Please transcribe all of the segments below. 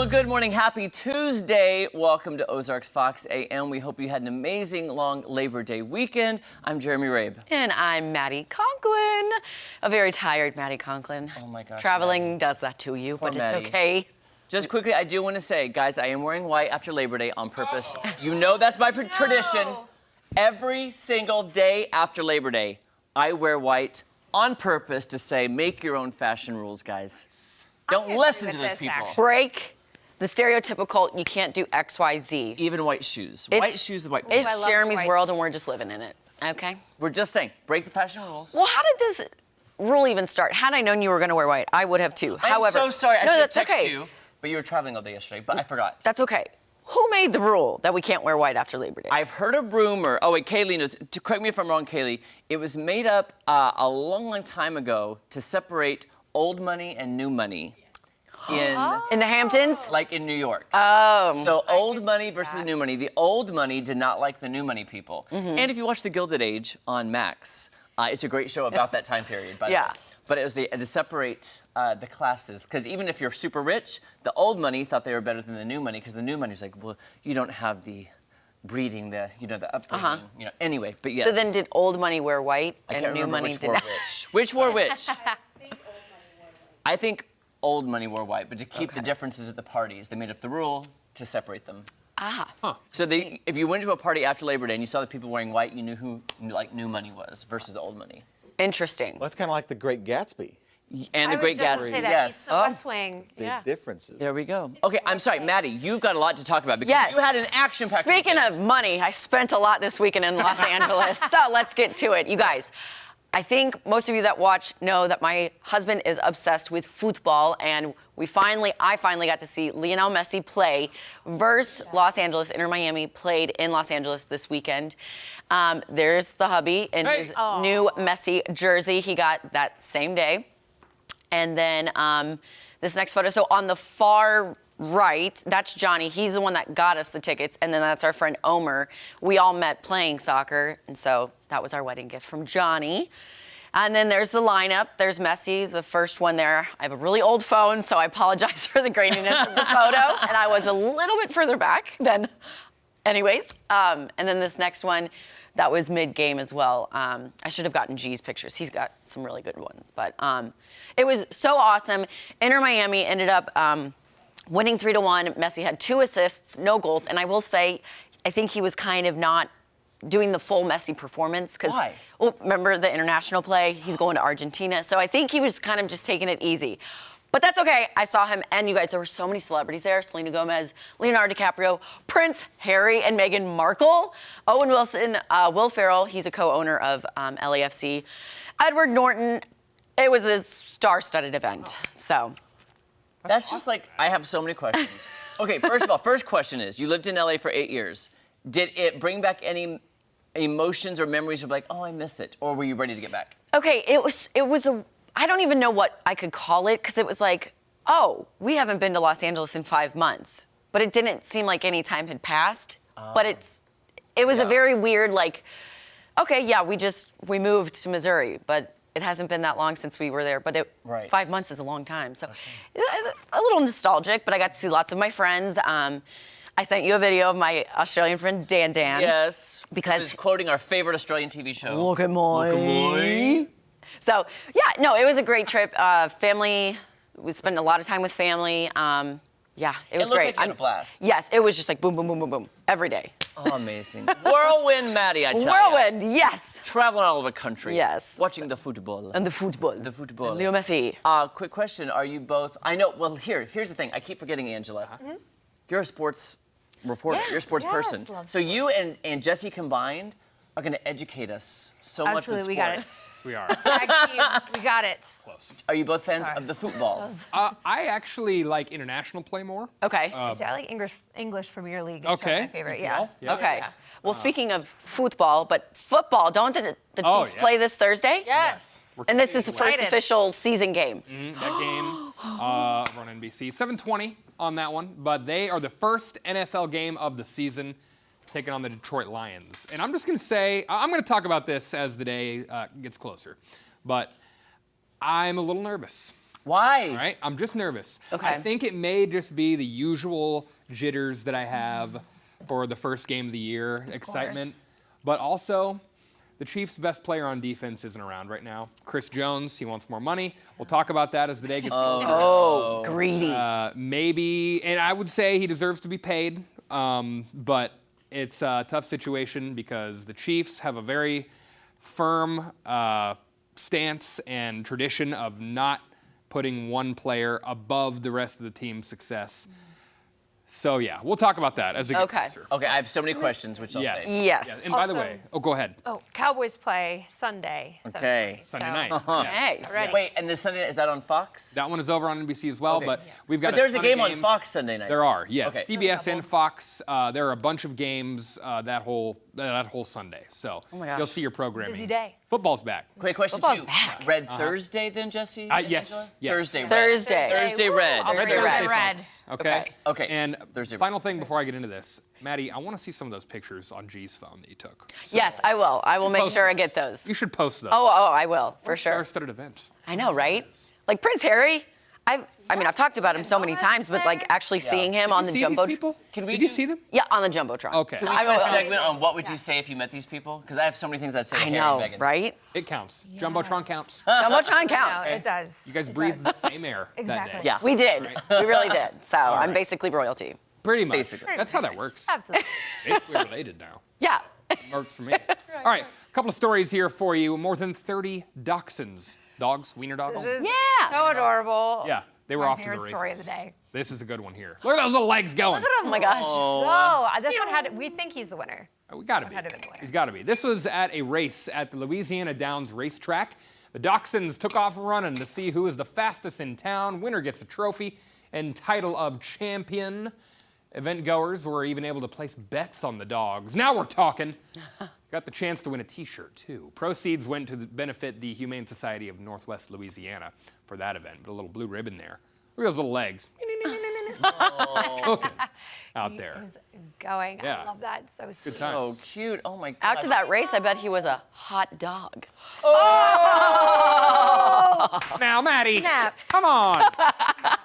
Well, good morning. Happy Tuesday. Welcome to Ozarks Fox AM. We hope you had an amazing long Labor Day weekend. I'm Jeremy Rabe. And I'm Maddie Conklin. A very tired Maddie Conklin. Oh my gosh. Traveling Maddie. does that to you, Poor but it's Maddie. okay. Just quickly, I do want to say, guys, I am wearing white after Labor Day on purpose. You know that's my tradition. Every single day after Labor Day, I wear white on purpose to say, make your own fashion rules, guys. Don't listen to those people. Break the stereotypical, you can't do X, Y, Z. Even white shoes. White shoes with white It's pants. Jeremy's world and we're just living in it, okay? We're just saying, break the fashion rules. Well, how did this rule even start? Had I known you were gonna wear white, I would have too. I'm so sorry, I should have texted okay. you, but you were traveling all day yesterday, but I forgot. That's okay. Who made the rule that we can't wear white after Labor Day? I've heard a rumor. Oh, wait, Kaylee knows. Correct me if I'm wrong, Kaylee. It was made up a long, long time ago to separate old money and new money In the Hamptons? like in New York. Oh. So old money versus new money. The old money did not like the new money people. And if you watch The Gilded Age on Max, it's a great show about that time period, by the way. But it was to separate the classes, because even if you're super rich, the old money thought they were better than the new money, because the new money's like, well, you don't have the breeding, the upbringing, Anyway, but yes. So then did old money wear white I and can't new remember money which did wore not? which. Which wore which? I think old money wore white, but to keep the differences at the parties, they made up the rule to separate them. So if you went to a party after Labor Day and you saw the people wearing white, you knew who new money was versus old money. Interesting. Well, that's kind of like the Great Gatsby. And the Great Gatsby, yes. The West Wing. Big differences. There we go. Okay, I'm sorry, Maddie, you've got a lot to talk about because you had an action-packed Speaking weekend. of money, I spent a lot this weekend in Los Angeles. So let's get to it. You guys, I think most of you that watch know that my husband is obsessed with football, and I finally got to see Lionel Messi play versus Los Angeles. Inter Miami played in Los Angeles this weekend. There's the hubby in his new Messi jersey. He got that same day. And then this next photo. So on the far right, that's Johnny. He's the one that got us the tickets. And then that's our friend Omer. We all met playing soccer. And so that was our wedding gift from Johnny. And then there's the lineup. There's Messi, the first one there. I have a really old phone, so I apologize for the graininess of the photo. And I was a little bit further back than anyways. And then this next one, that was mid-game as well. I should have gotten G's pictures. He's got some really good ones. But it was so awesome. Inter Miami ended up winning 3-1. Messi had 2 assists, no goals. And I will say, I think he was kind of not doing the full Messi performance. Why? Well, remember the international play? He's going to Argentina. So I think he was kind of just taking it easy. But that's okay. I saw him, and you guys, there were so many celebrities there. Selena Gomez, Leonardo DiCaprio, Prince Harry and Meghan Markle, Owen Wilson, Will Ferrell, he's a co-owner of LAFC, Edward Norton. It was a star-studded event, so. That's just like, I have so many questions. Okay, first of all, first question is, you lived in LA for 8 years. Did it bring back any emotions or memories of like, oh, I miss it? Or were you ready to get back? Okay, it was I don't even know what I could call it, because it was like, oh, we haven't been to Los Angeles in 5 months. But it didn't seem like any time had passed. But it was a very weird, like, okay, yeah, we moved to Missouri, but it hasn't been that long since we were there. But 5 months is a long time. So it's a little nostalgic, but I got to see lots of my friends. I sent you a video of my Australian friend, Dan. Yes. Because he was quoting our favorite Australian TV show. Look at mine. So, yeah, no, it was a great trip. Family, we spent a lot of time with family. Yeah, it was great. Like you had a blast. Yes, it was just like boom, boom, boom, boom, boom, every day. Oh, amazing. Whirlwind, Maddie, I tell you. Whirlwind, yes. Traveling all over the country. Yes. Watching the football. And the football. The football. Leo Messi. Quick question, are you both, I know, well, here's the thing. I keep forgetting Angela. You're a sports reporter. You're a sports person. So you and Jesse combined are going to educate us so much with sports. We got it. Yes, we are. Tag team, we got it. Close. Are you both fans of the football? I actually like international play more. Okay. I like English Premier League. It's Okay. my favorite. Yeah. Okay. Yeah. Well, speaking of football, but football, don't the Chiefs play this Thursday? Yes. And this is the first Excited. official season game. That game over on NBC. 7:20 on that one, but they are the first NFL game of the season, taking on the Detroit Lions. And I'm just going to say, I'm going to talk about this as the day gets closer, but I'm a little nervous. Why? All right, I'm just nervous. Okay. I think it may just be the usual jitters that I have for the first game of the year, excitement. course. But also, the Chiefs' best player on defense isn't around right now. Chris Jones, he wants more money. We'll talk about that as the day gets closer. Oh, greedy. Maybe, and I would say he deserves to be paid, but it's a tough situation because the Chiefs have a very firm stance and tradition of not putting one player above the rest of the team's success. So yeah, we'll talk about that as it gets closer. Okay, I have so many questions, which I'll Yes. say. Yes. Yes. And by the Also- way, go ahead. Oh, Cowboys play Sunday. Okay. Sunday so- night. Okay. Yes. Ready. Wait, and this Sunday, is that on Fox? That one is over on NBC as well, Okay. but we've got But there's a ton of game on games. Fox Sunday night. There are, yes. Okay. CBS and Fox. There are a bunch of games that whole Sunday. So my gosh. you'll see your programming. Busy day. Football's back. Quick question, Football's too. back. Red Thursday, then, Jesse? Yes, Angela? yes. Thursday red. Thursday. Thursday Woo, red. I'll bring Thursday out the red. red. Folks, okay. Okay. And Thursday. final thing before I get into this, Maddie, I want to see some of those pictures on G's phone that you took. So Yes, I will. I will make post sure I those. get those. You should post those. Oh, I will, for sure. Star-studded event. I know, right? Like Prince Harry, I mean, I've talked about him so many times, but like actually seeing him on the Did you see jumbo. these people? Can we Did you do- see them? Yeah, on the jumbotron. Okay. Can we I do a will- segment on what would you say if you met these people? Because I have so many things I'd say to I Harry know, and Meghan. right? It counts. Jumbotron counts. Jumbotron No, counts. it does. You guys It breathed does. the same air that Exactly. day. Yeah. We did. Right. We really did. So I'm right. basically royalty. Pretty much. Basically. That's how that works. Absolutely. Basically related now. Yeah. Works for me. All right, a couple of stories here for you. More than 30 dachshunds. Dogs, wiener dogs. This is Yeah. so adorable. Yeah, they were My off to the favorite races. story of the day. This is a good one here. Look at those little legs going. Oh my gosh. Oh, this one had. We think he's the winner. We gotta be. had to be the winner. He's gotta be. This was at a race at the Louisiana Downs racetrack. The dachshunds took off running to see who is the fastest in town. Winner gets a trophy and title of champion. Event goers were even able to place bets on the dogs. Now we're talking. Got the chance to win a T-shirt too. Proceeds went to benefit the Humane Society of Northwest Louisiana for that event. But a little blue ribbon there. Look at those little legs. Cooking out there. He's going. Yeah. I love that. So Good sweet. time. So cute. Oh, my God. After that race, I bet he was a hot dog. Now, Maddie, Snap. come on.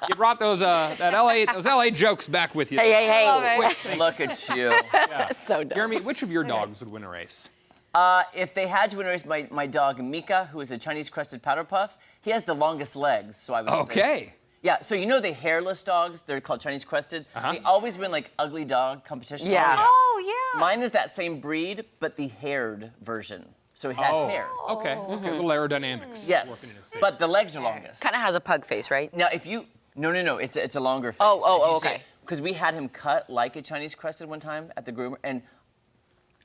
You brought those LA jokes back with you. Hey, hey, hey. Love it. Look at you. That's so dumb. Jeremy, which of your dogs would win a race? If they had to win a race, my dog Mika, who is a Chinese crested powder puff, he has the longest legs, so I would say. Okay. Yeah, so you know the hairless dogs, they're called Chinese crested. They always win like ugly dog competitions. Yeah. Oh yeah. Mine is that same breed, but the haired version. So he has hair. Okay. Okay. A little aerodynamics. Yes, working in his face. but the legs are longest. Kind of has a pug face, right? Now, if you, no, it's a longer face. Okay. Because we had him cut like a Chinese crested one time at the groomer, and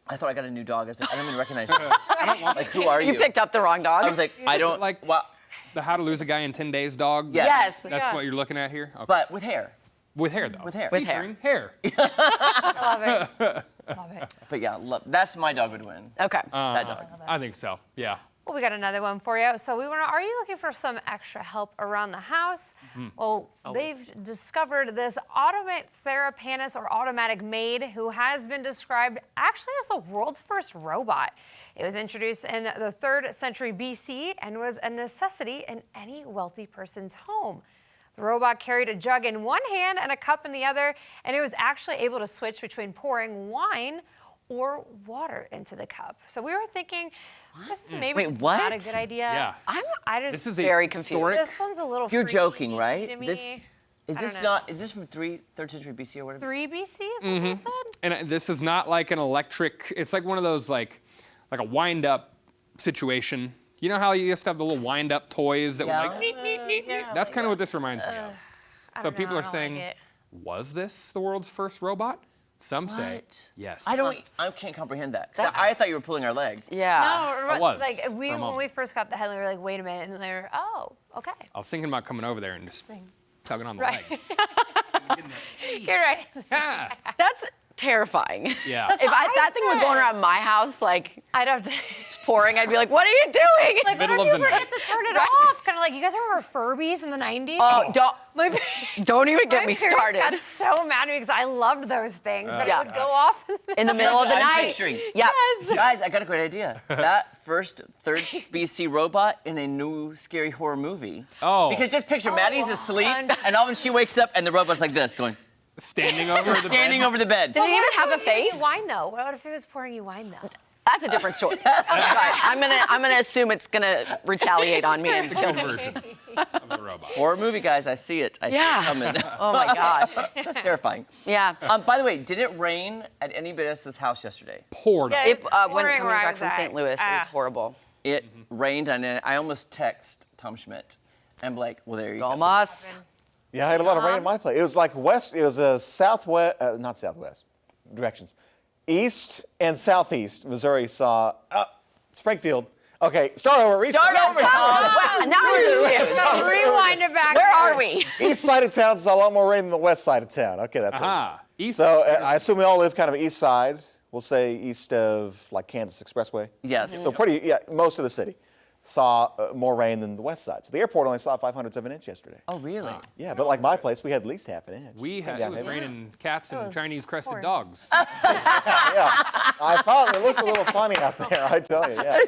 I thought I got a new dog. I was like, I don't even recognize you. I don't want Like, who are you? You picked up the wrong dog. I was like, I don't like- Well, the How to Lose a Guy in 10 Days dog. Yes. Yes. That's Yeah. what you're looking at here. Okay. but with hair. With hair though. With hair. With hair. Featuring hair. Love it. Love it. But yeah, that's my dog would win. Okay. That dog. I think so. Yeah. Well, we got another one for you. So we want to. Are you looking for some extra help around the house? Well, they've discovered this automatic therapist or automatic maid who has been described actually as the world's first robot. It was introduced in the 3rd century BC and was a necessity in any wealthy person's home. The robot carried a jug in one hand and a cup in the other, and it was actually able to switch between pouring wine or water into the cup. So we were thinking, this is maybe Wait, just what? not a good idea. Yeah. I just, This is a very confused. historic. this one's a little You're freaky joking, right? to me. Is I this don't know. not? Is this from 3rd century BC or whatever? 3 BC is what they said? And this is not like an electric. It's like one of those like a wind-up situation. You know how you used to have the little wind-up toys that Yeah. would like. Neat. That's kind of what this reminds me of. So don't people know, are I don't saying, like it. was this the world's first robot? Some say What? yes. I can't comprehend that. 'Cause I thought you were pulling our leg. Yeah. No, I was like for a when moment. we first got the headline, we were like, wait a minute, and they were, oh, okay. I was thinking about coming over there and just tugging on the Right. leg. Get right. Yeah. That's terrifying. Yeah. That's If what that thing was going said. around my house, like I'd have to. pouring, I'd be like, "What are you doing?" Like, Middle what of if you the forget night. to turn it Right. off? Kind of like, you guys remember Furbies in the 90s? Oh, My, don't even get my me parents started. got so mad at me because I loved those things, but Yeah. it would go off In the middle of the I'm night. picturing. Yeah. Yes. Guys, I got a great idea. That first third BC robot in a new scary horror movie. Oh. Because just picture Maddie's asleep, and- and all of a sudden she wakes up, and the robot's like this, going, Standing over the standing bed. over the bed. Did it even have a What if it was giving face? you wine though? What if it was pouring you wine though? That's a different story. But I'm gonna assume it's gonna retaliate on me and kill Good me. version of the robot. Horror movie, guys, I see it. I see Yeah. it coming. Oh my gosh. That's terrifying. Yeah. By the way, did it rain at anybody's house yesterday? Poured. Yeah, up. It, when Pouring coming where I back was from at. St. Louis, it was horrible. It rained, and then I almost text Tom Schmidt. I'm like, well, there you go. Almost. Yeah, I had a lot of rain in my place. It was like west, it was a southwest, not southwest, directions. East and southeast, Missouri saw, Springfield. Okay, start over. Start over, Tom. Wow, now we're confused. So rewind it back. Where are we? East side of town saw a lot more rain than the west side of town. Okay, that's right. Ah, east. So I assume we all live kind of east side. We'll say east of like Kansas Expressway. Yes. So pretty, yeah, most of the city saw more rain than the west side. So the airport only saw 0.05 of an inch yesterday. Oh, really? Yeah, but like my place, we had at least half an inch. We had, Yeah, it was maybe. raining cats and was Chinese crested pouring. dogs. Yeah, I thought it looked a little funny out there, I tell you, yeah.